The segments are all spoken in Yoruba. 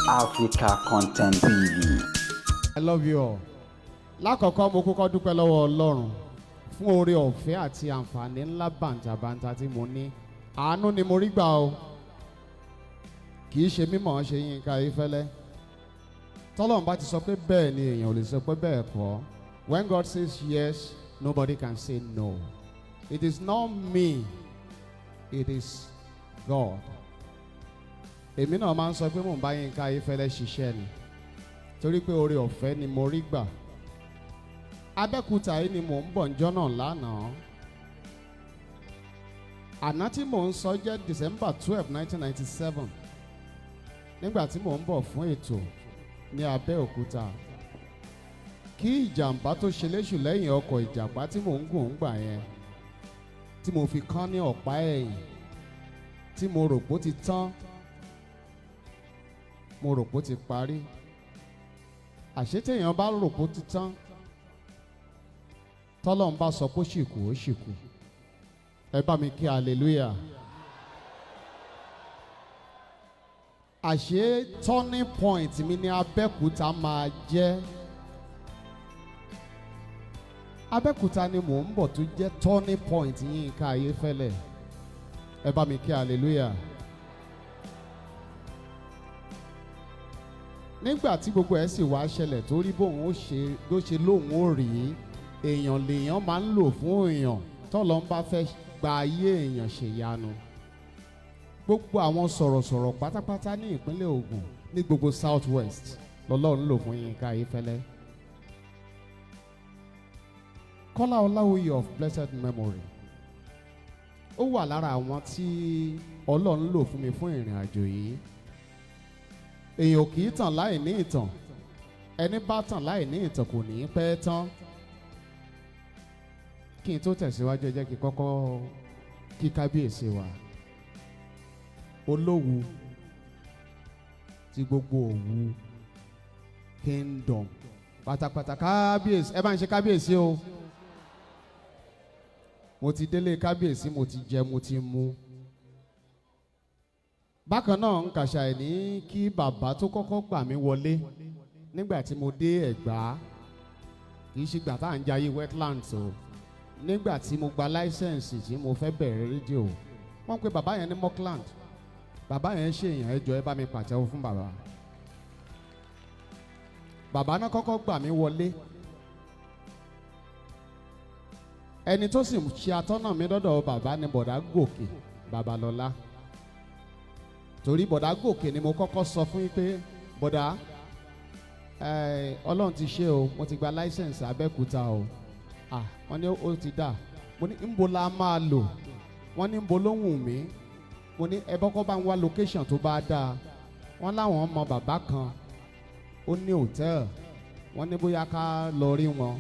Africa Content TV. I love you all. Lákọ̀ọ́kọ́ mo kọ́kọ́ dúpẹ́ lọ́wọ́ Ọlọ́run fún oore ọ̀fẹ́ àti àǹfààní ńlá bàǹtàbàǹtà tí mo ní. Àánú ni mo rí gbà o. Kì í ṣe mímọ̀ ṣe Yinka Ayefele. Tọ́lọ́run bá ti sọ pé bẹ́ẹ̀ ni èèyàn ò lè sọ pé bẹ́ẹ̀ kọ́. When God says yes, nobody can say no. It is not me. It is God. Èmi náà máa ń sọ pé mò ń bá Yinka Ayefele ṣiṣẹ́ ni. Torí pé oore ọ̀fẹ́ ni mo rí gbà. Abẹ́òkúta yìí ni mò ń bọ̀ ńjọ́ náà lánàá. Àná tí mò ń sọ jẹ́ December 12, 1997. Nígbà tí mò ń bọ̀ fún ètò ní Abẹ́òkúta. Kí ìjàmbá tó ṣe léṣù lẹ́yìn ọkọ̀ ìjàpá tí mò ń gùn ń gbà yẹn. Tí mo fi kán ní ọ̀pá ẹ̀yìn. Tí mo rò pé ó ti tán. Mo rò pé ó ti parí. Àṣé téèyàn bá rò pé ó ti tán. Tọ́lọ́run bá sọ pé ó ṣìkù ó ṣìkù. Ẹ bá mi kí hallelujah. Àṣé turning point mi ní Abẹ́òkúta máa jẹ́. Abẹ́òkúta ni mò ń bọ̀ tó jẹ́ turning point Yinka Ayefele. Ẹ bá mi kí hallelujah. Nígbà tí gbogbo ẹ̀ sì wá ṣẹlẹ̀ tó rí bóun ó ṣe lóun ó rí èèyàn lèèyàn máa ń lò fún èèyàn tọ́lọ́run bá fẹ́ gba ayé èèyàn ṣèyanu. Gbogbo àwọn sọ̀rọ̀sọ̀rọ̀ pátápátá ní ìpínlẹ̀ Ògùn ní gbogbo South West lọ́lọ́run lò fún Yinka Ayefele. Kọ́lá Ọláwuyì of blessed memory. Ó wà lára àwọn tí Ọlọ́run lò fún mi fún ìrìn àjò yìí. Èèyàn kì í tàn láì ní ìtàn. Ẹni bá tàn láì ní ìtàn kò ní í pẹ́ tán. Kí n tó tẹ̀síwájú ẹ jẹ́ kí kọ́kọ́ kí kábíyèsí wa. Olówu ti gbogbo Òwu kingdom pátápátá kábíyèsí. Ẹ bá ń ṣe kábíyèsí o. Mo ti délé kábíyèsí, mo ti jẹ, mo ti mu. Bákan náà ń kàṣà ẹ̀ ní kí bàbá tó kọ́kọ́ gbà mí wọlé nígbà tí mo dé Ẹ̀gbá. Kì í ṣe gbà tá à ń jayé wetlands o. Nígbà tí mo gba láísẹ̀nsì tí mo fẹ́ bẹ̀rẹ̀ rédíò, wọ́n pe bàbá yẹn ní Mockland. Bàbá yẹn ṣe èèyàn, ẹ jọ̀ọ́ ẹ bá mi pàtẹ́wọ́ fún bàbá. Bàbá náà kọ́kọ́ gbà mí wọlé. Ẹni tó sì ṣe atọ́nà mi dọ́dọ̀ bàbá ni Bọ̀dá Gòkè Babalọ́lá. Torí Bọ̀dá Gòkè ni mo kọ́kọ́ sọ fún yín pé bọ̀dá Ọlọ́run ti ṣe o, mo ti gba láísẹ̀nsì Abẹ́òkúta o. Wọ́n ní ó ti dà. Mo ní ńbo la máa lò. Wọ́n ní ńbo ló wù mí. Mo ní ẹ bọ́kọ́ bá ń wá location tó bá dáa. Wọ́n láwọn mọ bàbá kan. Ó ní hòtẹ́ẹ̀lì. Wọ́n ní bóyá ká lọ rí wọn.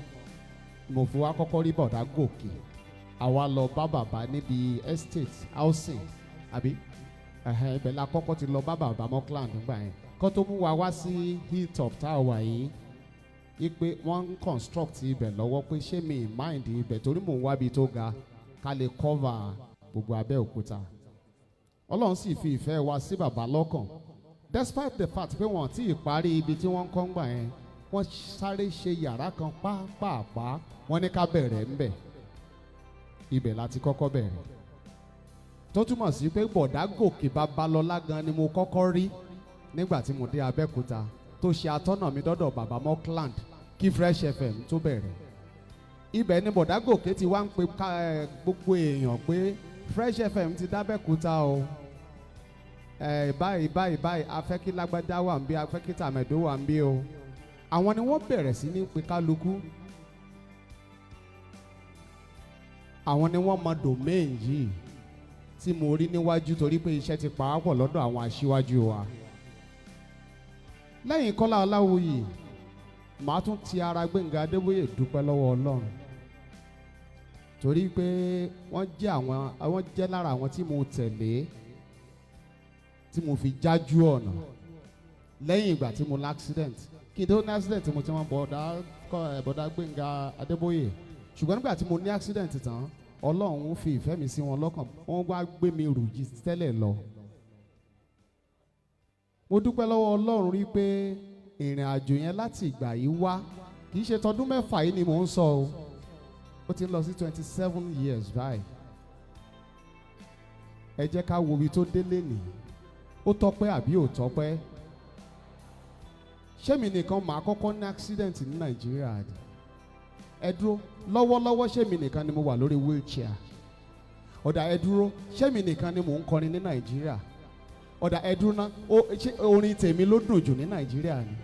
Mo fi wá kọ́kọ́ rí Bọ̀dá Gòkè. Àwa lọ bá bàbá níbi estate housing àbí ibẹ̀ la kọ́kọ́ ti lọ bá bàbá Mockland nígbà yẹn. Kọ́ tó mú wa wá sí hilltop tá a wà yìí. Ipe wọ́n ń construct ibẹ̀ lọ́wọ́ pé ṣé mi mind ibẹ̀ torí mò ń wábi tó ga ká lè cover gbogbo Abẹ́òkúta. Ọlọ́run sì fi ìfẹ́ wa sí bàbá lọ́kàn. Despite the fact pé wọ́n ti parí ibi tí wọ́n ń kọ́ ń gbà yẹn, wọ́n sáré ṣe yàrá kan pàápàá. Wọ́n ní ká bẹ̀rẹ̀ ńbẹ̀. Ibẹ̀ láti kọ́kọ́ bẹ̀rẹ̀. Tó túmọ̀ sí pé Bọ̀dá Gòkè Babalọ́lá gan ni mo kọ́kọ́ rí nígbà tí mo dé Abẹ́òkúta tó ṣe atọ́nà mi dọ́dọ̀ bàbá Mockland kí Fresh FM tó bẹ̀rẹ̀. Ibẹ̀ ni Bọ̀dá Gòkè ti wá ń pe gbogbo èèyàn pé Fresh FM ti dábẹ́òkúta o. Báyìí afẹ́ kí lágbájá wà ń bí, afẹ́ kí tàmẹ̀dó wà ń bí o. Àwọn ni wọ́n bẹ̀rẹ̀ sí ní pe kálukú. Àwọn ni wọ́n mọ domain yìí tí mo rí níwájú torí pé iṣẹ́ ti pàápọ̀ lọ́dọ̀ àwọn aṣíwájú wa. Lẹ́yìn Kọ́lá Ọláwuyì, màá tún ti ara Gbénga Adébóyè dúpẹ́ lọ́wọ́ Ọlọ́run. Torí pé wọ́n jẹ́ lára àwọn tí mo tẹ̀lé tí mo fi jájú ọ̀nà. Lẹ́yìn ìgbà tí mo ní accident. Kí n tó ní accident mo ti wọ́n Bọ̀dá Gbénga Adébóyè. Ṣùgbọ́n nígbà tí mo ní accident tán, Ọlọ́run fi ìfẹ́ mi sí wọn lọ́kàn. Wọ́n wá gbé mi rù jí tẹ́lẹ̀ lọ. mo dúpẹ́ lọ́wọ́ Ọlọ́run rí pé ìrìn àjò yẹn láti ìgbà yìí wá kì í ṣe tọdún mẹ́fà yìí ni mò ń sọ o, ó ti ń lọ sí 27 years báyìí. Ẹ jẹ́ ká wo ibi tó délé nì, ó tọ́pẹ́ àbí ò tọ́pẹ́? Ṣé mi nìkan màá kọ́kọ́ ní accident ní Nàìjíríà ni? Ẹ dúró, lọ́wọ́lọ́wọ́ ṣé mi nìkan ni mo wà lórí wheelchair? Ọ̀dà ẹ dúró, ṣé mi nìkan ni mò ń kọrin ní Nàìjíríà? Ọ̀dà ẹ dúró ná, ṣé orin tèmi ló dùn jù ní Nàìjíríà ni?